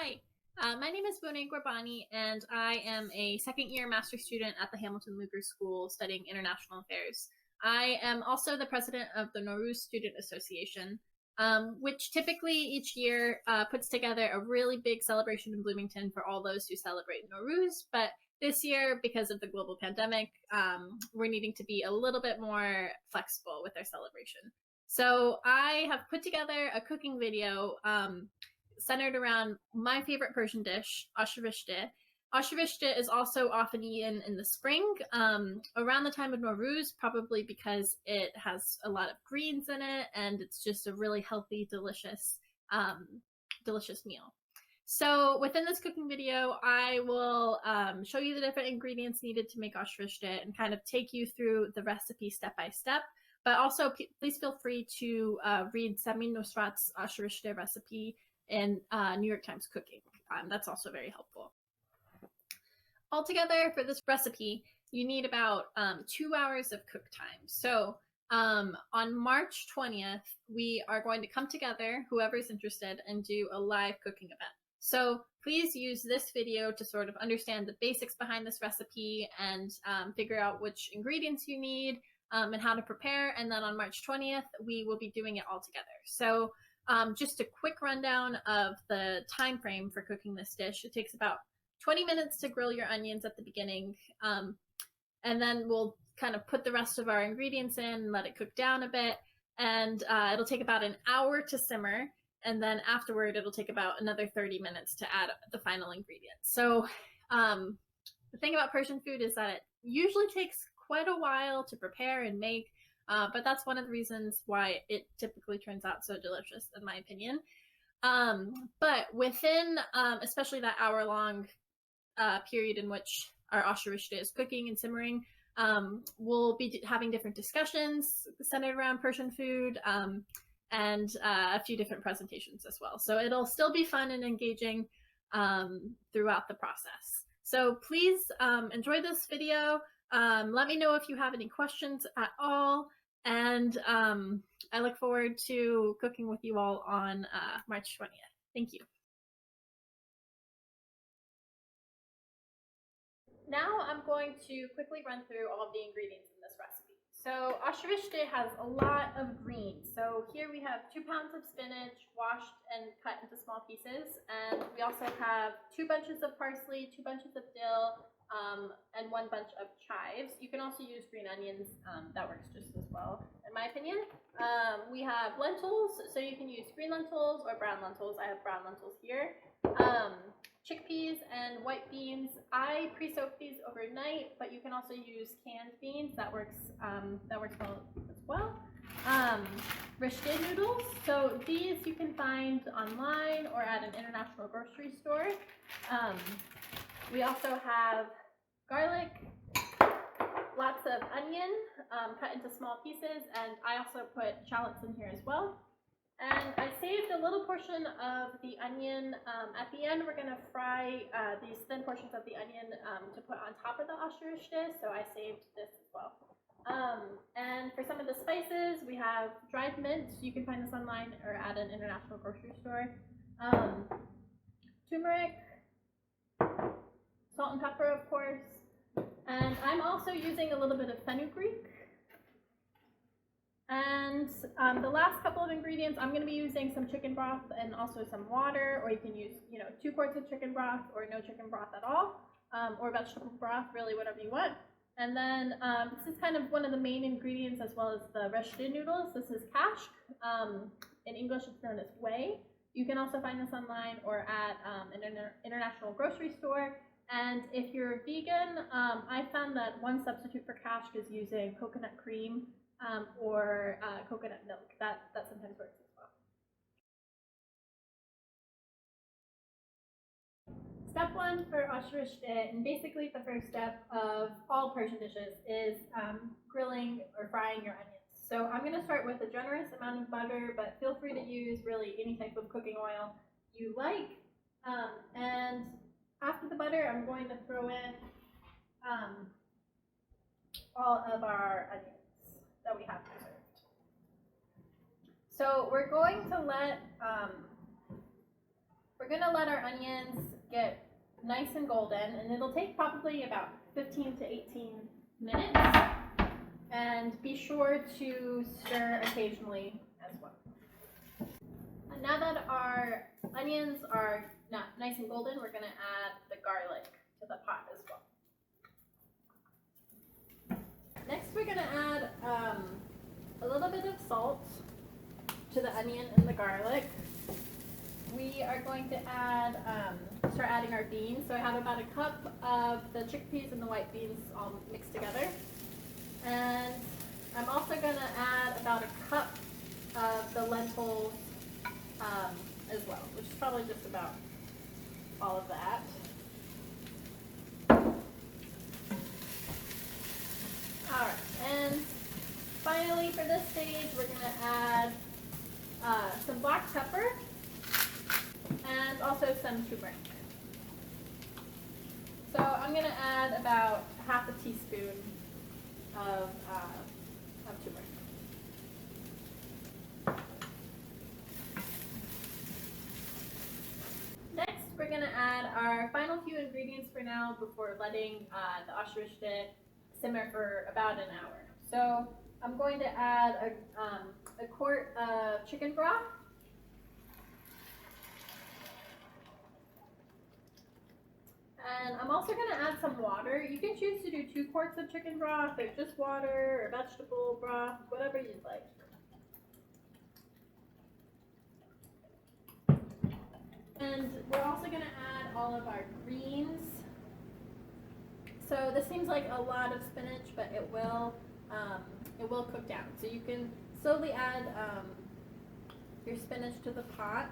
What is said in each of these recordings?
Hi, my name is Boone Gurbani, and I am a second-year master's student at the Hamilton Luger School studying international affairs. I am also the president of the Navruz Student Association, which typically each year puts together a really big celebration in Bloomington for all those who celebrate Navruz. But this year, because of the global pandemic, we're needing to be a little bit more flexible with our celebration. So I have put together a cooking video centered around my favorite Persian dish, Ash-e Reshteh. Ash-e Reshteh is also often eaten in the spring, around the time of Navruz, probably because it has a lot of greens in it, and it's just a really healthy, delicious meal. So within this cooking video, I will show you the different ingredients needed to make Ash-e Reshteh and kind of take you through the recipe step by step. But also, please feel free to read Sami Nosrat's Ash-e Reshteh recipe in New York Times Cooking. That's also very helpful. Altogether, for this recipe, you need about 2 hours of cook time. So on March 20th, we are going to come together, whoever's interested, and do a live cooking event. So please use this video to sort of understand the basics behind this recipe and figure out which ingredients you need and how to prepare. And then on March 20th, we will be doing it all together. So just a quick rundown of the time frame for cooking this dish. It takes about 20 minutes to grill your onions at the beginning, and then we'll kind of put the rest of our ingredients in and let it cook down a bit, and it'll take about an hour to simmer, and then afterward it'll take about another 30 minutes to add the final ingredients. So the thing about Persian food is that it usually takes quite a while to prepare and make, but that's one of the reasons why it typically turns out so delicious, in my opinion. But within especially that hour-long period in which our Ash-e Reshteh is cooking and simmering, we'll be having different discussions centered around Persian food and a few different presentations as well. So it'll still be fun and engaging throughout the process. So please enjoy this video. Let me know if you have any questions at all, and I look forward to cooking with you all on March 20th. Thank you. Now I'm going to quickly run through all of the ingredients in this recipe. So Ash-e Reshteh has a lot of greens. So here we have 2 pounds of spinach washed and cut into small pieces, and we also have 2 bunches of parsley, 2 bunches of dill, and 1 bunch of chives. You can also use green onions. That works just as well, in my opinion. We have lentils, so you can use green lentils or brown lentils. I have brown lentils here. Chickpeas and white beans. I pre-soak these overnight, but you can also use canned beans. That works well as well. Reshteh noodles. So these you can find online or at an international grocery store. We also have garlic, lots of onion cut into small pieces, and I also put shallots in here as well. And I saved a little portion of the onion. At the end, we're going to fry these thin portions of the onion to put on top of the Ash-e Reshteh, so I saved this as well. And for some of the spices, we have dried mint. You can find this online or at an international grocery store. Turmeric, salt and pepper, of course. And I'm also using a little bit of fenugreek. And the last couple of ingredients, I'm going to be using some chicken broth and also some water, or you can use, 2 quarts of chicken broth or no chicken broth at all, or vegetable broth, really whatever you want. And then this is kind of one of the main ingredients as well as the Reshteh noodles. This is kashk. In English, it's known as whey. You can also find this online or at an international grocery store. And if you're vegan, I found that one substitute for kashk is using coconut cream or coconut milk. That sometimes works as well. Step 1 for Ash-e Reshteh, and basically the first step of all Persian dishes, is grilling or frying your onions. So I'm going to start with a generous amount of butter, but feel free to use really any type of cooking oil you like. And after the butter, I'm going to throw in all of our onions that we have preserved. So we're going to let We're gonna let our onions get nice and golden, and it'll take probably about 15 to 18 minutes. And be sure to stir occasionally as well. And now that our onions are nice and golden, we're gonna add the garlic to the pot as well. Next, we're gonna add a little bit of salt to the onion and the garlic. We are going to start adding our beans. So I have about a cup of the chickpeas and the white beans all mixed together. And I'm also going to add about a cup of the lentils as well, which is probably just about all of that. All right, and finally for this stage, we're going to add some black pepper and also some turmeric. So I'm going to add about half a teaspoon of turmeric. Next, we're going to add our final few ingredients for now before letting the Ash-e Reshteh simmer for about an hour. So I'm going to add a quart of chicken broth. And I'm also going to add some water. You can choose to do 2 quarts of chicken broth or just water or vegetable broth, whatever you'd like. And we're also going to add all of our greens. So this seems like a lot of spinach, but it will cook down. So you can slowly add your spinach to the pot.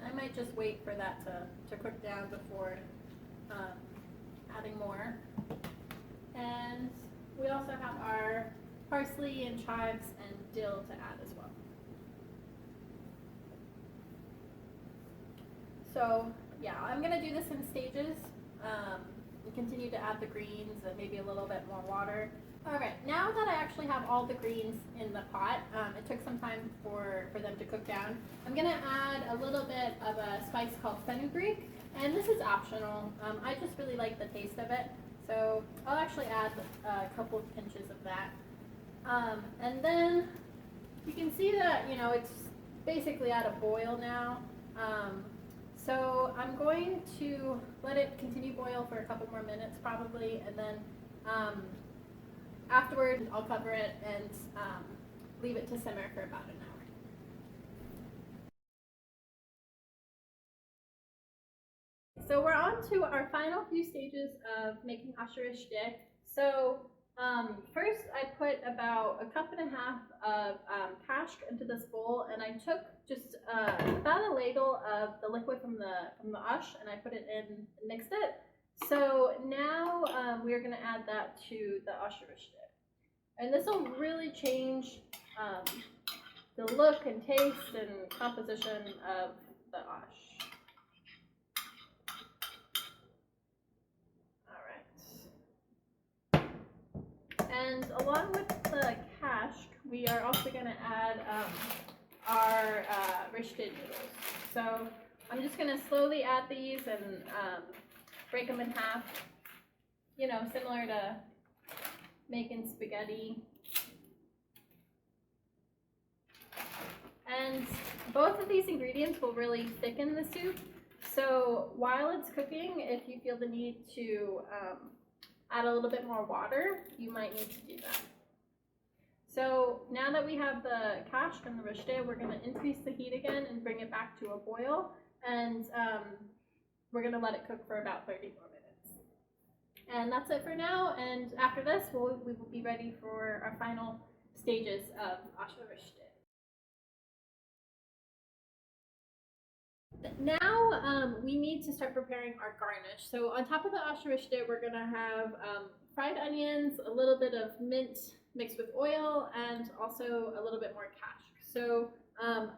I might just wait for that to cook down before adding more. And we also have our parsley and chives and dill to add as well. So yeah, I'm going to do this in stages. Continue to add the greens and maybe a little bit more water. Alright, now that I actually have all the greens in the pot, it took some time for them to cook down. I'm going to add a little bit of a spice called fenugreek, and this is optional. I just really like the taste of it, so I'll actually add a couple of pinches of that. And then you can see that, you know, it's basically at a boil now. So I'm going to let it continue boil for a couple more minutes probably, and then afterward, I'll cover it and leave it to simmer for about an hour. So we're on to our final few stages of making Ash-e Reshteh. So first I put about a cup and a half of kashk into this bowl, and I took just about a ladle of the liquid from the ash, and I put it in and mixed it. So now we are going to add that to the Ash-e Reshteh. And this will really change the look and taste and composition of the ash. Alright. And along with the kashk, we are also going to add our Reshteh noodles. So I'm just going to slowly add these and break them in half, you know, similar to making spaghetti. And both of these ingredients will really thicken the soup. So while it's cooking, if you feel the need to add a little bit more water, you might need to do that. So now that we have the kashk and the Reshteh, we're going to increase the heat again and bring it back to a boil. And we're going to let it cook for about 30 more minutes. And that's it for now, and after this we will be ready for our final stages of Ash-e Reshteh. Now we need to start preparing our garnish. So on top of the Ash-e Reshteh, we're going to have fried onions, a little bit of mint mixed with oil, and also a little bit more kashk. So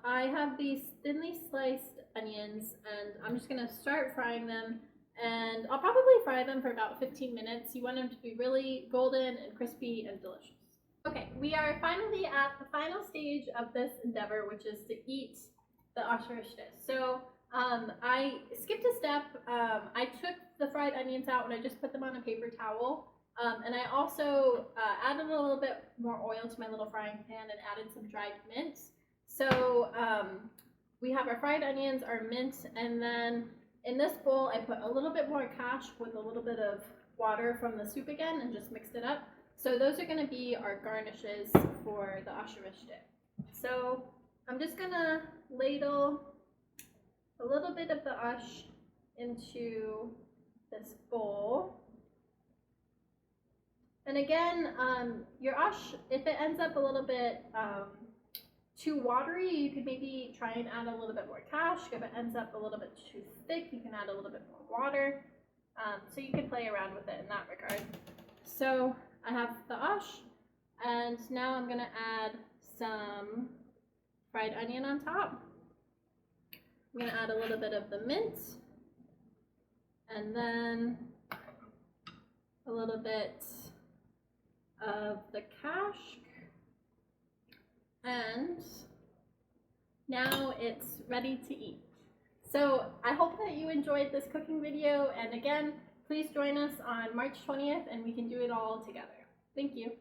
I have these thinly sliced onions, and I'm just going to start frying them. And I'll probably fry them for about 15 minutes. You want them to be really golden and crispy and delicious. Okay, we are finally at the final stage of this endeavor, which is to eat the Ash-e Reshteh. So I skipped a step. I took the fried onions out and I just put them on a paper towel. And I also added a little bit more oil to my little frying pan and added some dried mint. So we have our fried onions, our mint, and then in this bowl I put a little bit more cash with a little bit of water from the soup again and just mixed it up. So those are going to be our garnishes for the Ash-e Reshteh. So I'm just going to ladle a little bit of the ash into this bowl. And again, your ash, if it ends up a little bit too watery, you could maybe try and add a little bit more cash. If it ends up a little bit too thick, you can add a little bit more water. So you can play around with it in that regard. So I have the ash, and now I'm gonna add some fried onion on top. I'm gonna add a little bit of the mint, and then a little bit of the cash, and now it's ready to eat. So I hope that you enjoyed this cooking video, and again, please join us on March 20th and we can do it all together. Thank you.